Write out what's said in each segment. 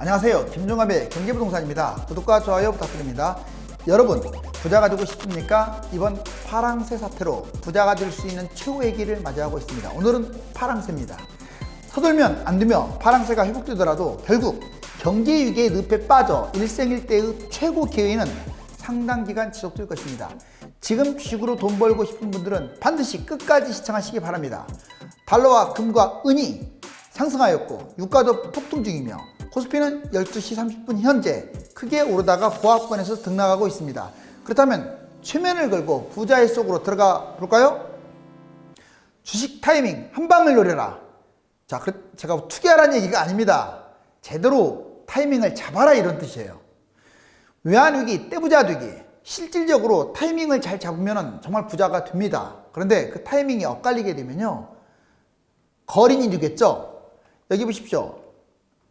안녕하세요. 김종갑의 경제부동산입니다. 구독과 좋아요 부탁드립니다. 여러분, 부자가 되고 싶습니까? 이번 파랑새 사태로 부자가 될 수 있는 최후의 기를 맞이하고 있습니다. 오늘은 파랑새입니다. 서둘면 안 되며 파랑새가 회복되더라도 결국 경제 위기의 늪에 빠져 일생일대의 최고 기회는 상당 기간 지속될 것입니다. 지금 주식으로 돈 벌고 싶은 분들은 반드시 끝까지 시청하시기 바랍니다. 달러와 금과 은이 상승하였고 유가도 폭등 중이며 코스피는 12시 30분 현재 크게 오르다가 보합권에서 등락하고 있습니다. 그렇다면 최면을 걸고 부자의 속으로 들어가 볼까요? 주식 타이밍 한 방을 노려라. 자, 제가 투기하라는 얘기가 아닙니다. 제대로 타이밍을 잡아라 이런 뜻이에요. 외환위기 떼부자 되기. 실질적으로 타이밍을 잘 잡으면 정말 부자가 됩니다. 그런데 그 타이밍이 엇갈리게 되면요, 거린이 되겠죠. 여기 보십시오.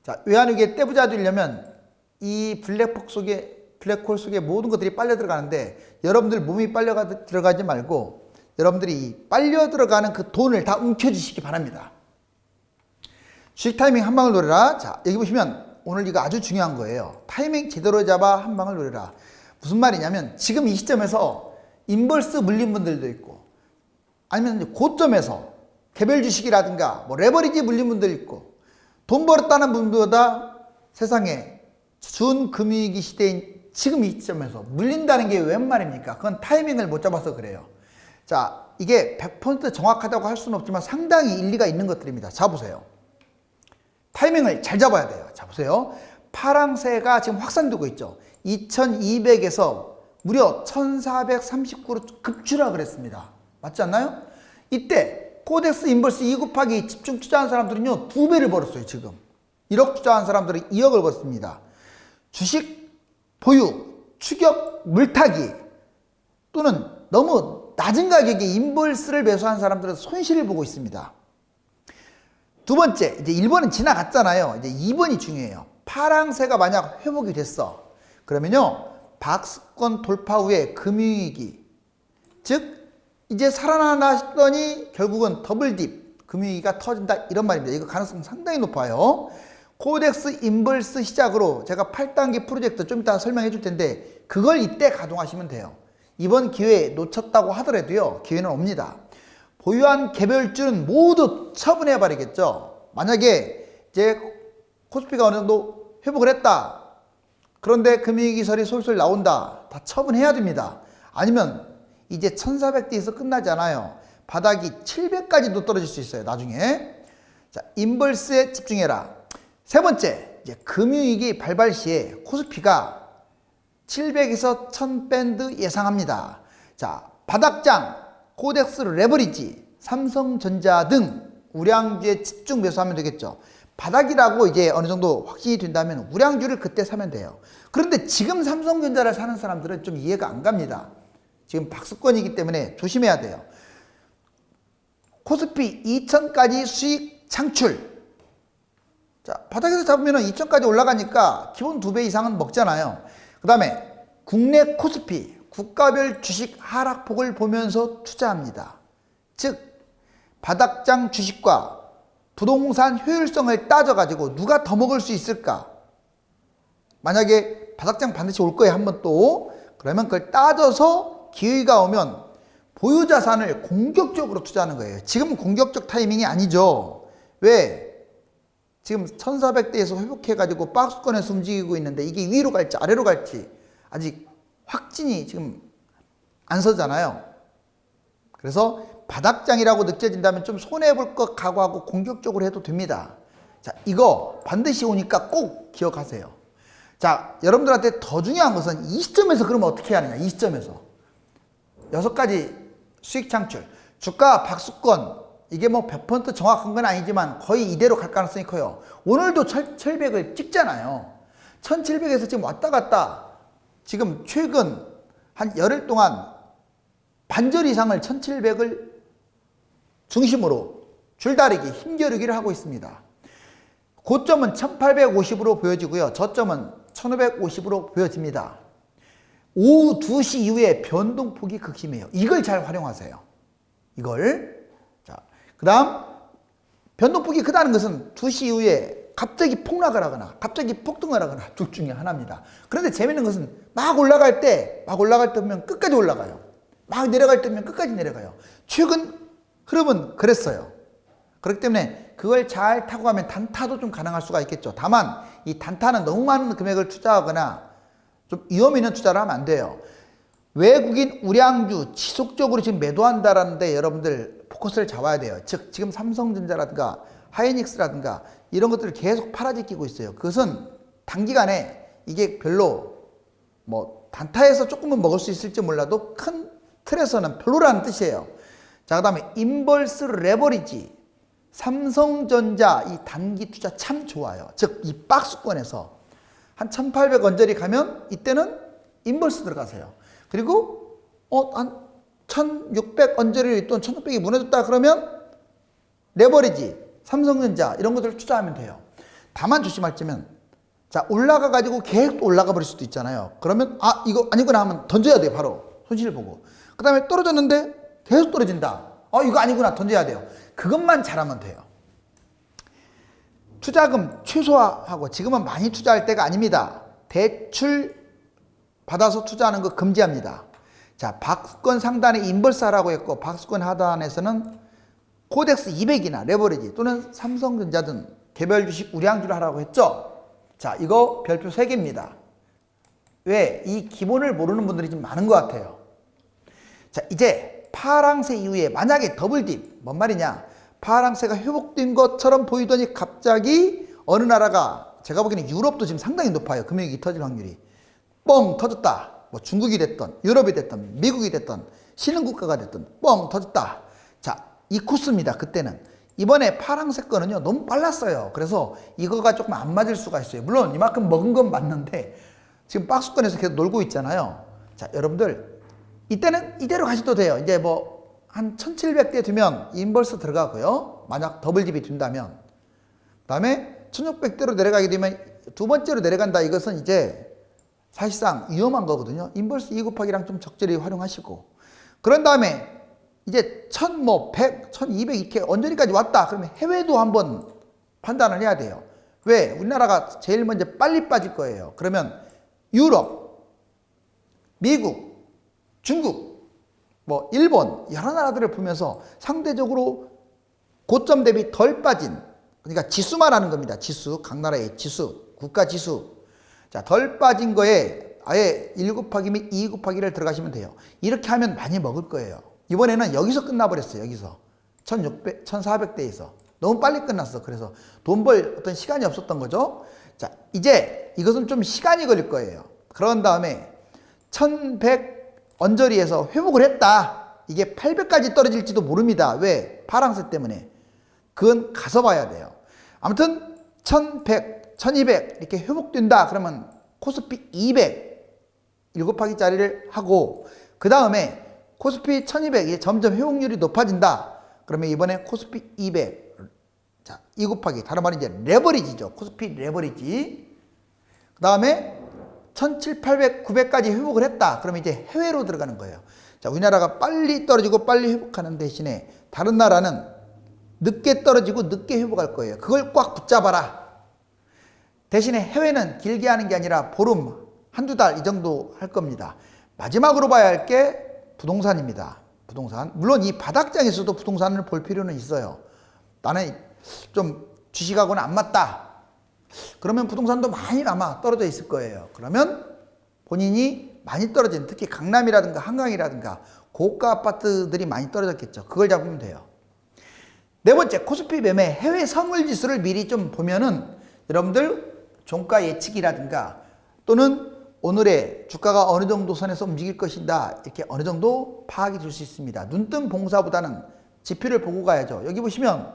자, 외환위기에 떼부자 되려면 이 블랙홀 속에 모든 것들이 빨려 들어가는데 여러분들 몸이 빨려 들어가지 말고 여러분들이 빨려 들어가는 그 돈을 다 움켜쥐시기 바랍니다. 주식 타이밍 한 방을 노려라. 자, 여기 보시면 오늘 이거 아주 중요한 거예요. 타이밍 제대로 잡아 한 방을 노려라. 무슨 말이냐면 지금 이 시점에서 인버스 물린 분들도 있고 아니면 고점에서 개별 주식이라든가 뭐 레버리지 물린 분들 있고 돈 벌었다는 분보다 세상에 준금융위기 시대인 지금 이 시점에서 물린다는 게 웬 말입니까? 그건 타이밍을 못 잡아서 그래요. 자, 이게 100% 정확하다고 할 수는 없지만 상당히 일리가 있는 것들입니다. 자, 보세요. 타이밍을 잘 잡아야 돼요. 자, 보세요. 파랑새가 지금 확산되고 있죠. 2200에서 무려 1439로 급추락을 했습니다. 맞지 않나요? 이때 코덱스 인버스 2 곱하기 집중 투자한 사람들은요 2배를 벌었어요. 지금 1억 투자한 사람들은 2억을 벌었습니다. 주식 보유, 추격, 물타기 또는 너무 낮은 가격에 인버스를 매수한 사람들은 손실을 보고 있습니다. 두 번째, 이제 1번은 지나갔잖아요. 이제 2번이 중요해요. 파랑새가 만약 회복이 됐어. 그러면요, 박스권 돌파 후에 금융위기, 즉 이제 살아나나 싶더니 결국은 더블딥 금융위기가 터진다 이런 말입니다. 이거 가능성 상당히 높아요. 코덱스 인버스 시작으로 제가 8단계 프로젝트 좀 이따 설명해 줄 텐데 그걸 이때 가동하시면 돼요. 이번 기회에 놓쳤다고 하더라도요 기회는 옵니다. 보유한 개별주는 모두 처분해 버리겠죠. 만약에 이제 코스피가 어느 정도 회복을 했다. 그런데 금융위기설이 솔솔 나온다. 다 처분해야 됩니다. 아니면 이제 1400대에서 끝나지 않아요. 바닥이 700까지도 떨어질 수 있어요. 나중에. 자, 인버스에 집중해라. 세 번째, 이제 금융위기 발발 시에 코스피가 700에서 1000밴드 예상합니다. 자, 바닥장, 코덱스 레버리지, 삼성전자 등 우량주에 집중 매수하면 되겠죠. 바닥이라고 이제 어느 정도 확신이 된다면 우량주를 그때 사면 돼요. 그런데 지금 삼성전자를 사는 사람들은 좀 이해가 안 갑니다. 지금 박스권이기 때문에 조심해야 돼요. 코스피 2000까지 수익 창출. 자, 바닥에서 잡으면 2000까지 올라가니까 기본 2배 이상은 먹잖아요. 그 다음에 국내 코스피 국가별 주식 하락폭을 보면서 투자합니다. 즉 바닥장 주식과 부동산 효율성을 따져가지고 누가 더 먹을 수 있을까? 만약에 바닥장 반드시 올 거예요. 한번 또. 그러면 그걸 따져서 기회가 오면 보유 자산을 공격적으로 투자하는 거예요. 지금 공격적 타이밍이 아니죠. 왜? 지금 1400대에서 회복해가지고 박스권에서 움직이고 있는데 이게 위로 갈지 아래로 갈지 아직 확진이 지금 안 서잖아요. 그래서 바닥장이라고 느껴진다면 좀 손해볼 것 각오하고 공격적으로 해도 됩니다. 자, 이거 반드시 오니까 꼭 기억하세요. 자, 여러분들한테 더 중요한 것은 이 시점에서 그러면 어떻게 하느냐. 이 시점에서 6가지 수익 창출, 주가 박스권, 이게 뭐 100% 정확한 건 아니지만 거의 이대로 갈 가능성이 커요. 오늘도 1700을 찍잖아요. 1700에서 지금 왔다 갔다 지금 최근 한 열흘 동안 반절 이상을 1700을 중심으로 줄다리기, 힘겨루기를 하고 있습니다. 고점은 1850으로 보여지고요. 저점은 1550으로 보여집니다. 오후 2시 이후에 변동폭이 극심해요. 이걸 잘 활용하세요. 이걸. 자, 그 다음 변동폭이 크다는 것은 2시 이후에 갑자기 폭락을 하거나 갑자기 폭등을 하거나 둘 중에 하나입니다. 그런데 재밌는 것은 막 올라갈 때 보면 끝까지 올라가요. 막 내려갈 때 보면 끝까지 내려가요. 최근 흐름은 그랬어요. 그렇기 때문에 그걸 잘 타고 가면 단타도 좀 가능할 수가 있겠죠. 다만 이 단타는 너무 많은 금액을 투자하거나 좀 위험 있는 투자를 하면 안 돼요. 외국인 우량주 지속적으로 지금 매도한다라는데 여러분들 포커스를 잡아야 돼요. 즉 지금 삼성전자라든가 하이닉스라든가 이런 것들을 계속 팔아제끼고 있어요. 그것은 단기간에 이게 별로 뭐 단타에서 조금은 먹을 수 있을지 몰라도 큰 틀에서는 별로라는 뜻이에요. 자, 그 다음에 인버스 레버리지. 삼성전자 이 단기 투자 참 좋아요. 즉 이 박스권에서 한 1800 언저리 가면 이때는 인버스 들어가세요. 그리고 한 1600 언저리 또는 1600이 무너졌다 그러면 레버리지, 삼성전자 이런 것들을 투자하면 돼요. 다만 조심할 점은 자 올라가 가지고 계속 올라가 버릴 수도 있잖아요. 그러면 이거 아니구나 하면 던져야 돼요. 바로 손실을 보고. 그 다음에 떨어졌는데 계속 떨어진다. 이거 아니구나 던져야 돼요. 그것만 잘하면 돼요. 투자금 최소화하고 지금은 많이 투자할 때가 아닙니다. 대출 받아서 투자하는 거 금지합니다. 자, 박스권 상단에 인버스하라고 했고 박스권 하단에서는 코덱스 200이나 레버리지 또는 삼성전자든 개별 주식 우량주를 하라고 했죠. 자, 이거 별표 3개입니다. 왜? 이 기본을 모르는 분들이 좀 많은 것 같아요. 자, 이제 파랑새 이후에 만약에 더블딥, 뭔 말이냐? 파랑새가 회복된 것처럼 보이더니 갑자기 어느 나라가 제가 보기에는 유럽도 지금 상당히 높아요. 금융위기 터질 확률이. 뻥 터졌다. 뭐 중국이 됐던 유럽이 됐던 미국이 됐던 신흥국가가 됐던 뻥 터졌다. 자, 이 코스입니다. 그때는. 이번에 파랑새 거는요 너무 빨랐어요. 그래서 이거가 조금 안 맞을 수가 있어요. 물론 이만큼 먹은 건 맞는데 지금 박스권에서 계속 놀고 있잖아요. 자, 여러분들 이때는 이대로 가셔도 돼요. 이제 뭐 한 1700대 두면 인버스 들어가고요. 만약 더블집이 된다면. 그 다음에 1600대로 내려가게 되면 두 번째로 내려간다. 이것은 이제 사실상 위험한 거거든요. 인버스 2 곱하기랑 좀 적절히 활용하시고. 그런 다음에 이제 1100, 1200 이렇게 언저리까지 왔다. 그러면 해외도 한번 판단을 해야 돼요. 왜? 우리나라가 제일 먼저 빨리 빠질 거예요. 그러면 유럽, 미국, 중국, 뭐 일본 여러 나라들을 보면서 상대적으로 고점 대비 덜 빠진, 그러니까 지수만 하는 겁니다. 지수, 각 나라의 지수, 국가 지수. 자, 덜 빠진 거에 아예 1 곱하기 2 곱하기를 들어가시면 돼요. 이렇게 하면 많이 먹을 거예요. 이번에는 여기서 끝나버렸어요. 여기서 1600, 1400대에서 너무 빨리 끝났어. 그래서 돈 벌 어떤 시간이 없었던 거죠. 자, 이제 이것은 좀 시간이 걸릴 거예요. 그런 다음에 1100 언저리에서 회복을 했다. 이게 800까지 떨어질지도 모릅니다. 왜? 파랑새 때문에. 그건 가서 봐야 돼요. 아무튼 1100, 1200 이렇게 회복된다. 그러면 코스피 200 1 곱하기짜리를 하고 그 다음에 코스피 1200 이게 점점 회복률이 높아진다. 그러면 이번에 코스피 200 자, 2 곱하기 다른 말은 이제 레버리지죠. 코스피 레버리지. 그 다음에 1700, 900까지 회복을 했다. 그러면 이제 해외로 들어가는 거예요. 자, 우리나라가 빨리 떨어지고 빨리 회복하는 대신에 다른 나라는 늦게 떨어지고 늦게 회복할 거예요. 그걸 꽉 붙잡아라. 대신에 해외는 길게 하는 게 아니라 보름, 한두 달 이 정도 할 겁니다. 마지막으로 봐야 할 게 부동산입니다. 부동산. 물론 이 바닥장에서도 부동산을 볼 필요는 있어요. 나는 좀 주식하고는 안 맞다. 그러면 부동산도 많이 아마 떨어져 있을 거예요. 그러면 본인이 많이 떨어진 특히 강남이라든가 한강이라든가 고가 아파트들이 많이 떨어졌겠죠. 그걸 잡으면 돼요. 네 번째, 코스피 매매 해외 선물 지수를 미리 좀 보면은 여러분들 종가 예측이라든가 또는 오늘의 주가가 어느 정도 선에서 움직일 것인가 이렇게 어느 정도 파악이 될 수 있습니다. 눈뜬 봉사보다는 지표를 보고 가야죠. 여기 보시면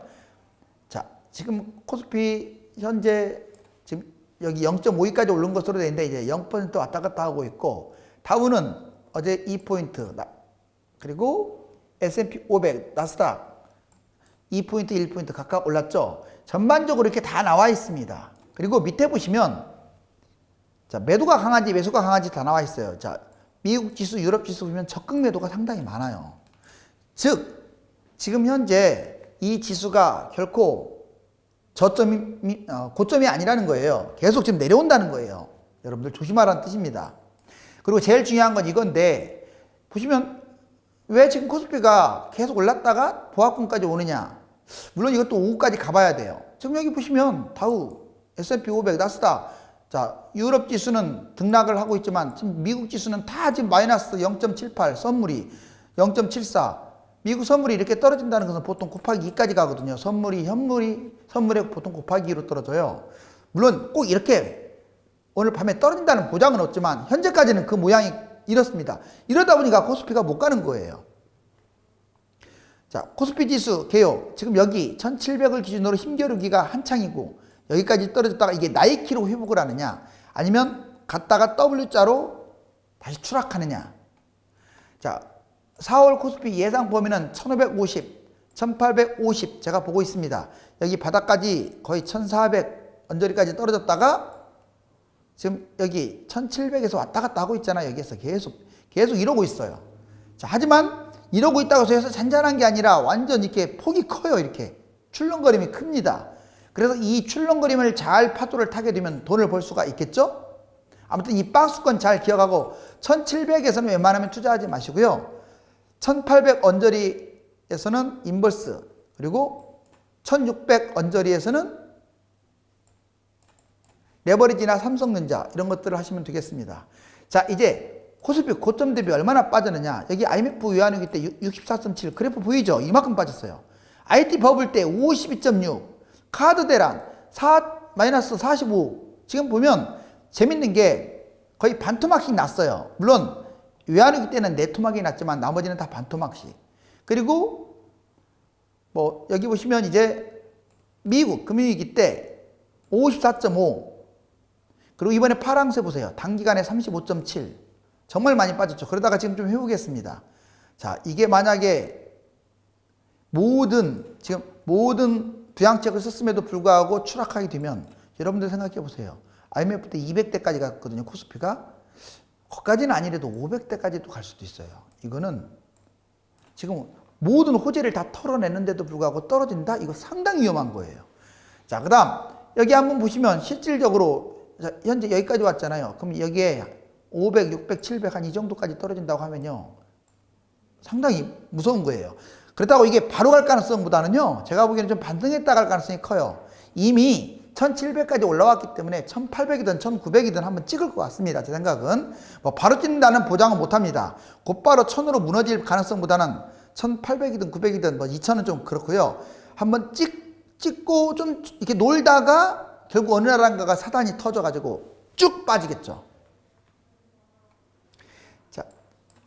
자, 지금 코스피 현재 지금 여기 0.52까지 오른 것으로 되는데 이제 0% 왔다 갔다 하고 있고 다우는 어제 2포인트 그리고 S&P 500 나스닥 2포인트 1포인트 각각 올랐죠. 전반적으로 이렇게 다 나와 있습니다. 그리고 밑에 보시면 자, 매도가 강한지 매수가 강한지 다 나와 있어요. 자, 미국 지수, 유럽 지수 보면 적극 매도가 상당히 많아요. 즉 지금 현재 이 지수가 결코 고점이 아니라는 거예요. 계속 지금 내려온다는 거예요. 여러분들 조심하라는 뜻입니다. 그리고 제일 중요한 건 이건데, 보시면 왜 지금 코스피가 계속 올랐다가 보합권까지 오느냐. 물론 이것도 5까지 가봐야 돼요. 지금 여기 보시면 다우, S&P 500, 나스닥, 자, 유럽 지수는 등락을 하고 있지만 지금 미국 지수는 다 지금 마이너스 0.78, 선물이 0.74. 미국 선물이 이렇게 떨어진다는 것은 보통 곱하기 2까지 가거든요. 선물에 보통 곱하기 2로 떨어져요. 물론 꼭 이렇게 오늘 밤에 떨어진다는 보장은 없지만 현재까지는 그 모양이 이렇습니다. 이러다 보니까 코스피가 못 가는 거예요. 자, 코스피 지수 개요. 지금 여기 1700을 기준으로 힘겨루기가 한창이고 여기까지 떨어졌다가 이게 나이키로 회복을 하느냐, 아니면 갔다가 W자로 다시 추락하느냐. 자, 4월 코스피 예상 범위는 1550, 1850 제가 보고 있습니다. 여기 바닥까지 거의 1400 언저리까지 떨어졌다가 지금 여기 1700에서 왔다 갔다 하고 있잖아요. 여기에서 계속 이러고 있어요. 자, 하지만 이러고 있다고 해서 잔잔한 게 아니라 완전 이렇게 폭이 커요. 이렇게 출렁거림이 큽니다. 그래서 이 출렁거림을 잘 파도를 타게 되면 돈을 벌 수가 있겠죠? 아무튼 이 박스권 잘 기억하고 1700에서는 웬만하면 투자하지 마시고요. 1800 언저리에서는 인버스, 그리고 1600 언저리에서는 레버리지나 삼성전자 이런 것들을 하시면 되겠습니다. 자, 이제 코스피 고점 대비 얼마나 빠졌느냐. 여기 IMF 외환위기 때 64.7 그래프 보이죠? 이만큼 빠졌어요. IT 버블 때 52.6, 카드 대란 마이너스 45. 지금 보면 재밌는 게 거의 반토막씩 났어요. 물론 외환위기 때는 네토막이 났지만 나머지는 다 반토막씩. 그리고 뭐 여기 보시면 이제 미국 금융위기 때 54.5. 그리고 이번에 파랑새 보세요. 단기간에 35.7. 정말 많이 빠졌죠. 그러다가 지금 좀 회복했습니다. 자, 이게 만약에 모든 부양책을 썼음에도 불구하고 추락하게 되면 여러분들 생각해 보세요. IMF 때 200대까지 갔거든요. 코스피가. 거기까지는 아니래도 500대까지도 갈 수도 있어요. 이거는 지금 모든 호재를 다 털어냈는데도 불구하고 떨어진다? 이거 상당히 위험한 거예요. 자, 그 다음 여기 한번 보시면 실질적으로 현재 여기까지 왔잖아요. 그럼 여기에 500, 600, 700 한 이 정도까지 떨어진다고 하면요, 상당히 무서운 거예요. 그렇다고 이게 바로 갈 가능성보다는요, 제가 보기에는 좀 반등했다 갈 가능성이 커요. 이미 1700까지 올라왔기 때문에 1800이든 1900이든 한번 찍을 것 같습니다. 제 생각은. 뭐 바로 찍는다는 보장은 못합니다. 곧바로 1000으로 무너질 가능성보다는 1800이든 900이든 뭐 2000은 좀 그렇고요. 한번 찍고 좀 이렇게 놀다가 결국 어느 나라인가가 사단이 터져가지고 쭉 빠지겠죠. 자,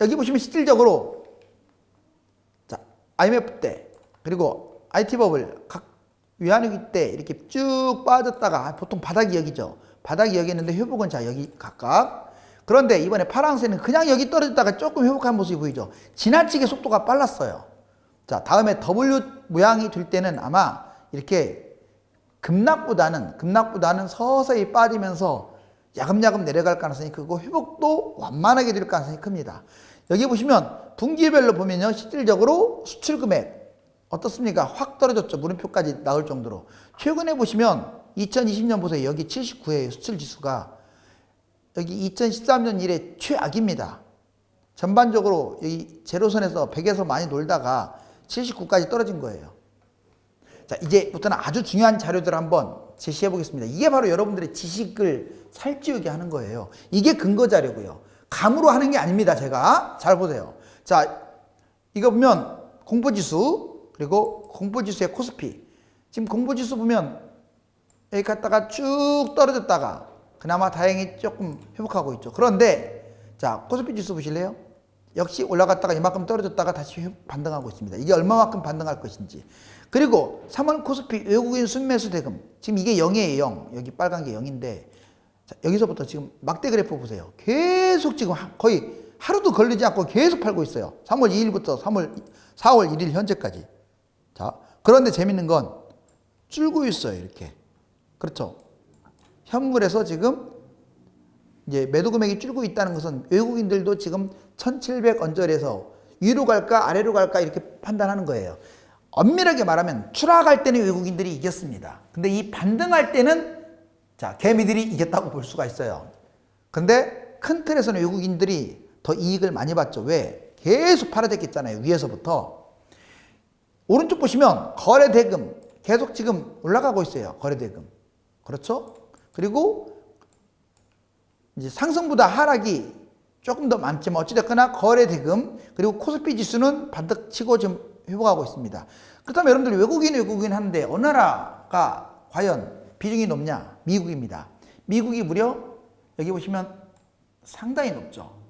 여기 보시면 실질적으로 자, IMF 때 그리고 IT 버블 각 외환위기 때 이렇게 쭉 빠졌다가 보통 바닥이 여기죠. 바닥이 여기였는데 회복은 자 여기 각각. 그런데 이번에 파랑새는 그냥 여기 떨어졌다가 조금 회복한 모습이 보이죠. 지나치게 속도가 빨랐어요. 자, 다음에 W 모양이 될 때는 아마 이렇게 급락보다는 서서히 빠지면서 야금야금 내려갈 가능성이 크고 회복도 완만하게 될 가능성이 큽니다. 여기 보시면 분기별로 보면요, 실질적으로 수출 금액 어떻습니까? 확 떨어졌죠. 물음표까지 나올 정도로. 최근에 보시면 2020년 보세요. 여기 79예요. 수출 지수가. 여기 2013년 이래 최악입니다. 전반적으로 여기 제로선에서 100에서 많이 놀다가 79까지 떨어진 거예요. 자, 이제부터는 아주 중요한 자료들을 한번 제시해 보겠습니다. 이게 바로 여러분들의 지식을 살찌우게 하는 거예요. 이게 근거 자료고요. 감으로 하는 게 아닙니다. 제가. 잘 보세요. 자, 이거 보면 공포지수, 그리고 공포지수의 코스피. 지금 공포지수 보면 여기 갔다가 쭉 떨어졌다가 그나마 다행히 조금 회복하고 있죠. 그런데 자, 코스피 지수 보실래요? 역시 올라갔다가 이만큼 떨어졌다가 다시 반등하고 있습니다. 이게 얼마만큼 반등할 것인지. 그리고 3월 코스피 외국인 순매수 대금. 지금 이게 0이에요. 0. 여기 빨간 게 0인데 자, 여기서부터 지금 막대 그래프 보세요. 계속 지금 거의 하루도 걸리지 않고 계속 팔고 있어요. 3월 2일부터 4월 1일 현재까지. 자, 그런데 재밌는 건 줄고 있어요. 이렇게. 그렇죠. 현물에서 지금 이제 매도 금액이 줄고 있다는 것은 외국인들도 지금 1700 언저리에서 위로 갈까 아래로 갈까 이렇게 판단하는 거예요. 엄밀하게 말하면 추락할 때는 외국인들이 이겼습니다. 근데 이 반등할 때는 자, 개미들이 이겼다고 볼 수가 있어요. 근데 큰 틀에서는 외국인들이 더 이익을 많이 봤죠. 왜? 계속 팔아댔겠잖아요. 위에서부터. 오른쪽 보시면 거래대금 계속 지금 올라가고 있어요. 거래대금. 그렇죠? 그리고 이제 상승보다 하락이 조금 더 많지만 어찌됐거나 거래대금 그리고 코스피 지수는 반등 치고 지금 회복하고 있습니다. 그렇다면 여러분들 외국인 하는데 어느 나라가 과연 비중이 높냐? 미국입니다. 미국이 무려 여기 보시면 상당히 높죠.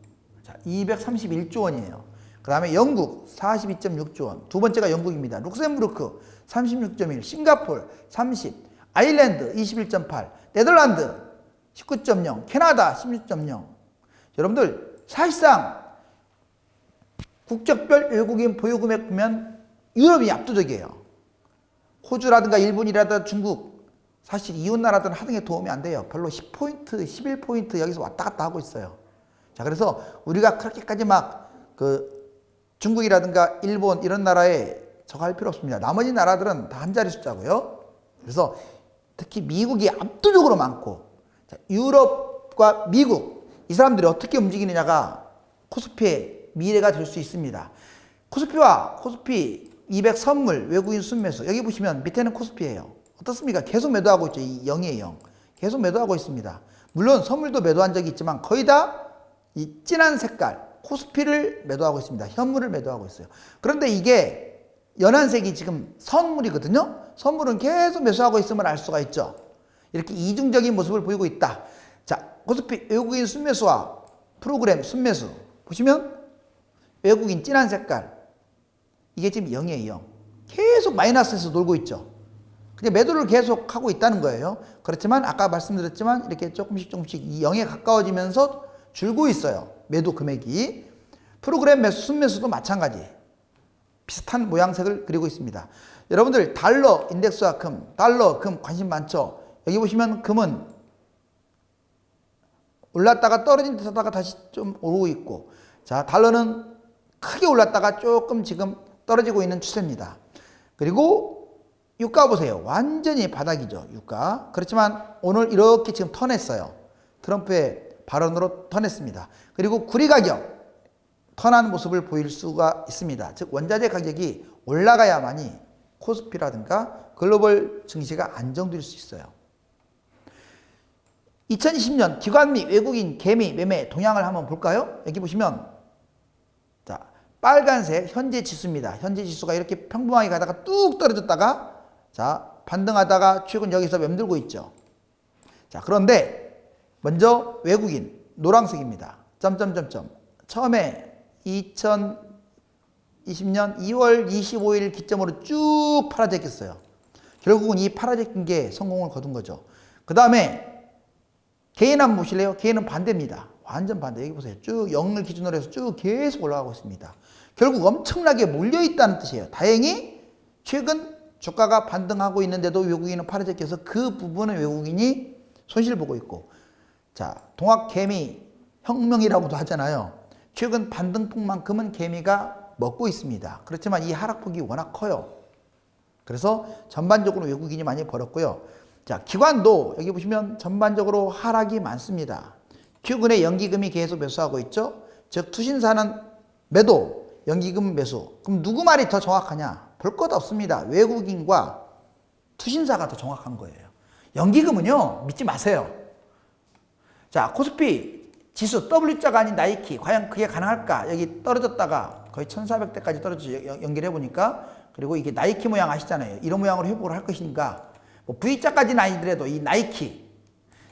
자, 231조 원이에요. 그 다음에 영국 42.6조 원. 두 번째가 영국입니다. 룩셈부르크 36.1, 싱가폴 30, 아일랜드 21.8, 네덜란드 19.0, 캐나다 16.0. 여러분들 사실상 국적별 외국인 보유 금액 보면 유럽이 압도적이에요. 호주라든가 일본이라든가 중국 사실 이웃 나라들은 하등에 도움이 안 돼요. 별로 10포인트, 11포인트 여기서 왔다 갔다 하고 있어요. 자, 그래서 우리가 그렇게까지 막 중국이라든가 일본 이런 나라에 저거 할 필요 없습니다. 나머지 나라들은 다 한 자리 숫자고요. 그래서 특히 미국이 압도적으로 많고 자, 유럽과 미국 이 사람들이 어떻게 움직이느냐가 코스피의 미래가 될 수 있습니다. 코스피와 코스피 200 선물 외국인 순매수 여기 보시면 밑에는 코스피예요. 어떻습니까? 계속 매도하고 있죠. 이 0이에요. 0. 계속 매도하고 있습니다. 물론 선물도 매도한 적이 있지만 거의 다 이 진한 색깔 코스피를 매도하고 있습니다. 현물을 매도하고 있어요. 그런데 이게 연한색이 지금 선물이거든요. 선물은 계속 매수하고 있음을 알 수가 있죠. 이렇게 이중적인 모습을 보이고 있다. 자, 코스피 외국인 순매수와 프로그램 순매수 보시면 외국인 진한 색깔 이게 지금 0이에요. 0. 계속 마이너스에서 놀고 있죠. 그냥 매도를 계속 하고 있다는 거예요. 그렇지만 아까 말씀드렸지만 이렇게 조금씩 이 0에 가까워지면서 줄고 있어요. 매도 금액이. 프로그램 매수, 순매수도 마찬가지. 비슷한 모양색을 그리고 있습니다. 여러분들 달러 인덱스와 금, 달러, 금 관심 많죠? 여기 보시면 금은 올랐다가 떨어진 듯 하다가 다시 좀 오르고 있고 자, 달러는 크게 올랐다가 조금 지금 떨어지고 있는 추세입니다. 그리고 유가 보세요. 완전히 바닥이죠. 유가. 그렇지만 오늘 이렇게 지금 턴했어요. 트럼프의 발언으로 턴했습니다. 그리고 구리 가격 턴한 모습을 보일 수가 있습니다. 즉 원자재 가격이 올라가야만이 코스피라든가 글로벌 증시가 안정될 수 있어요. 2020년 기관 및 외국인 개미 매매 동향을 한번 볼까요? 여기 보시면 자, 빨간색 현재 지수입니다. 현재 지수가 이렇게 평범하게 가다가 뚝 떨어졌다가 자, 반등하다가 최근 여기서 맴돌고 있죠. 자, 그런데 먼저 외국인 노란색입니다. 점점점점. 처음에 2020년 2월 25일 기점으로 쭉 팔아제꼈어요. 결국은 이 팔아제낀 게 성공을 거둔 거죠. 그 다음에 개인 한번 보실래요? 개인은 반대입니다. 완전 반대. 여기 보세요. 쭉 0을 기준으로 해서 쭉 계속 올라가고 있습니다. 결국 엄청나게 몰려있다는 뜻이에요. 다행히 최근 주가가 반등하고 있는데도 외국인은 팔아제껴서 그 부분은 외국인이 손실 보고 있고 자, 동학 개미 혁명이라고도 하잖아요. 최근 반등폭만큼은 개미가 먹고 있습니다. 그렇지만 이 하락폭이 워낙 커요. 그래서 전반적으로 외국인이 많이 벌었고요. 자, 기관도 여기 보시면 전반적으로 하락이 많습니다. 최근에 연기금이 계속 매수하고 있죠. 즉 투신사는 매도, 연기금 매수. 그럼 누구 말이 더 정확하냐? 볼 것 없습니다. 외국인과 투신사가 더 정확한 거예요. 연기금은요, 믿지 마세요. 자, 코스피 지수 W자가 아닌 나이키 과연 그게 가능할까? 여기 떨어졌다가 거의 1400대까지 떨어져 연결해 보니까 그리고 이게 나이키 모양 아시잖아요. 이런 모양으로 회복을 할 것인가? 뭐 V자까지는 아니더라도 이 나이키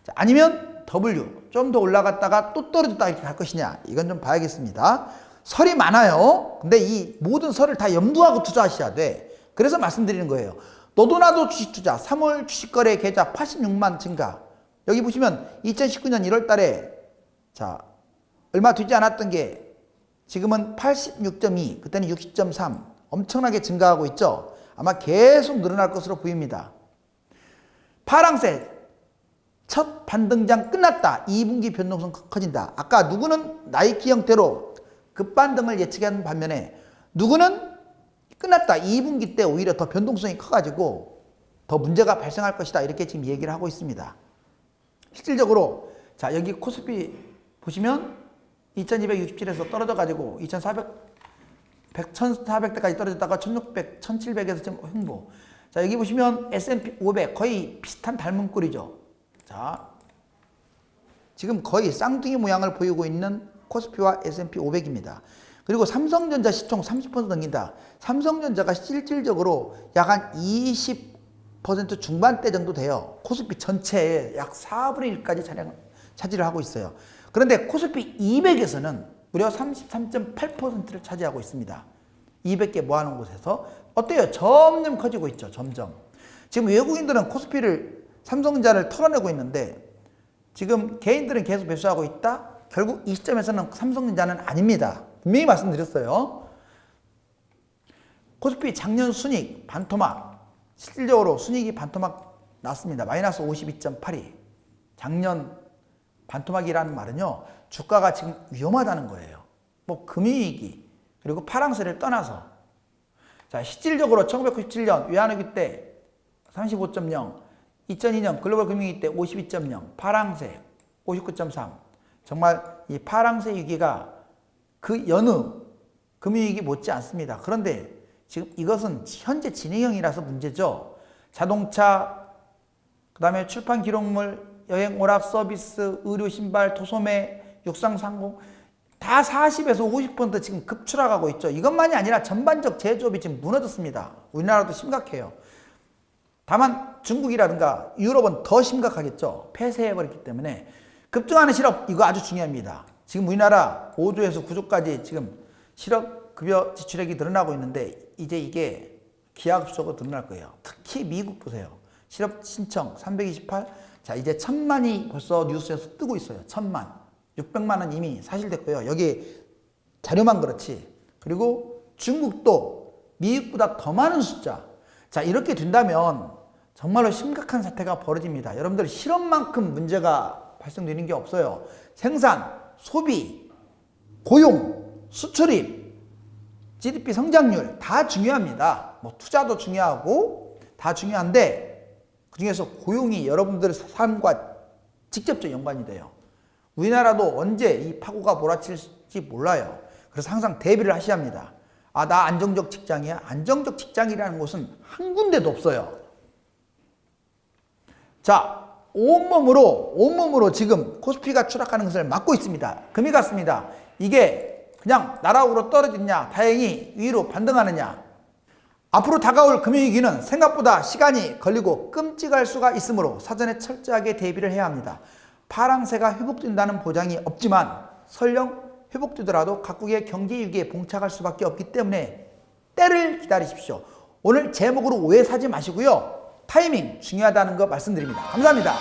자, 아니면 W 좀 더 올라갔다가 또 떨어졌다 이렇게 갈 것이냐? 이건 좀 봐야겠습니다. 설이 많아요. 근데 이 모든 설을 다 염두하고 투자하셔야 돼. 그래서 말씀드리는 거예요. 너도 나도 주식 투자 3월 주식거래 계좌 86만 증가. 여기 보시면 2019년 1월 달에 자, 얼마 되지 않았던 게 지금은 86.2, 그때는 60.3 엄청나게 증가하고 있죠. 아마 계속 늘어날 것으로 보입니다. 파랑색 첫 반등장 끝났다. 2분기 변동성 커진다. 아까 누구는 나이키 형태로 급반등을 예측한 반면에 누구는 끝났다. 2분기 때 오히려 더 변동성이 커가지고 더 문제가 발생할 것이다. 이렇게 지금 얘기를 하고 있습니다. 실질적으로 자 여기 코스피 보시면 2267에서 떨어져가지고 1400대까지 떨어졌다가 1600, 1700에서 지금 횡보. 자 여기 보시면 S&P 500 거의 비슷한 닮은 꼴이죠. 자 지금 거의 쌍둥이 모양을 보이고 있는 코스피와 S&P 500입니다. 그리고 삼성전자 시총 30% 넘긴다. 삼성전자가 실질적으로 약 한 20% 중반대 정도 돼요. 코스피 전체의 약 4분의 1까지 차지를 하고 있어요. 그런데 코스피 200에서는 무려 33.8%를 차지하고 있습니다. 200개 모아놓은 곳에서 어때요? 점점 커지고 있죠. 점점. 지금 외국인들은 코스피를 삼성전자를 털어내고 있는데 지금 개인들은 계속 매수하고 있다? 결국 이 시점에서는 삼성전자는 아닙니다. 분명히 말씀드렸어요. 코스피 작년 순이익 반토막, 실질적으로 순이익이 반토막 났습니다. 마이너스 52.82. 작년 반토막이라는 말은요, 주가가 지금 위험하다는 거예요. 뭐 금융위기 그리고 파랑새를 떠나서. 자, 실질적으로 1997년 외환위기 때 35.0, 2002년 글로벌 금융위기 때 52.0, 파랑새 59.3. 정말 이 파랑새 위기가 그 여느 금융위기 못지 않습니다. 그런데 지금 이것은 현재 진행형이라서 문제죠. 자동차, 그 다음에 출판 기록물, 여행 오락 서비스, 의류 신발, 도소매, 육상상공 다 40에서 50% 지금 급추락하고 있죠. 이것만이 아니라 전반적 제조업이 지금 무너졌습니다. 우리나라도 심각해요. 다만 중국이라든가 유럽은 더 심각하겠죠. 폐쇄해버렸기 때문에. 급증하는 실업, 이거 아주 중요합니다. 지금 우리나라 5조에서 9조까지 지금 실업급여 지출액이 늘어나고 있는데 이제 이게 기하급수적으로 늘어날 거예요. 특히 미국 보세요. 실업 신청 328. 자, 이제 1000만이 벌써 뉴스에서 뜨고 있어요. 1000만. 600만 원 이미 사실됐고요. 여기 자료만 그렇지. 그리고 중국도 미국보다 더 많은 숫자. 자, 이렇게 된다면 정말로 심각한 사태가 벌어집니다. 여러분들 실업만큼 문제가 발생되는 게 없어요. 생산, 소비, 고용, 수출입, GDP 성장률 다 중요합니다. 뭐 투자도 중요하고 다 중요한데 그중에서 고용이 여러분들의 삶과 직접적 연관이 돼요. 우리나라도 언제 이 파고가 몰아칠지 몰라요. 그래서 항상 대비를 하셔야 합니다. 아, 나 안정적 직장이야? 안정적 직장이라는 곳은 한 군데도 없어요. 자, 온몸으로 지금 코스피가 추락하는 것을 막고 있습니다. 금이 갔습니다. 이게 그냥 나락으로 떨어지냐, 다행히 위로 반등하느냐. 앞으로 다가올 금융위기는 생각보다 시간이 걸리고 끔찍할 수가 있으므로 사전에 철저하게 대비를 해야 합니다. 파랑새가 회복된다는 보장이 없지만 설령 회복되더라도 각국의 경제위기에 봉착할 수밖에 없기 때문에 때를 기다리십시오. 오늘 제목으로 오해 사지 마시고요. 타이밍 중요하다는 거 말씀드립니다. 감사합니다.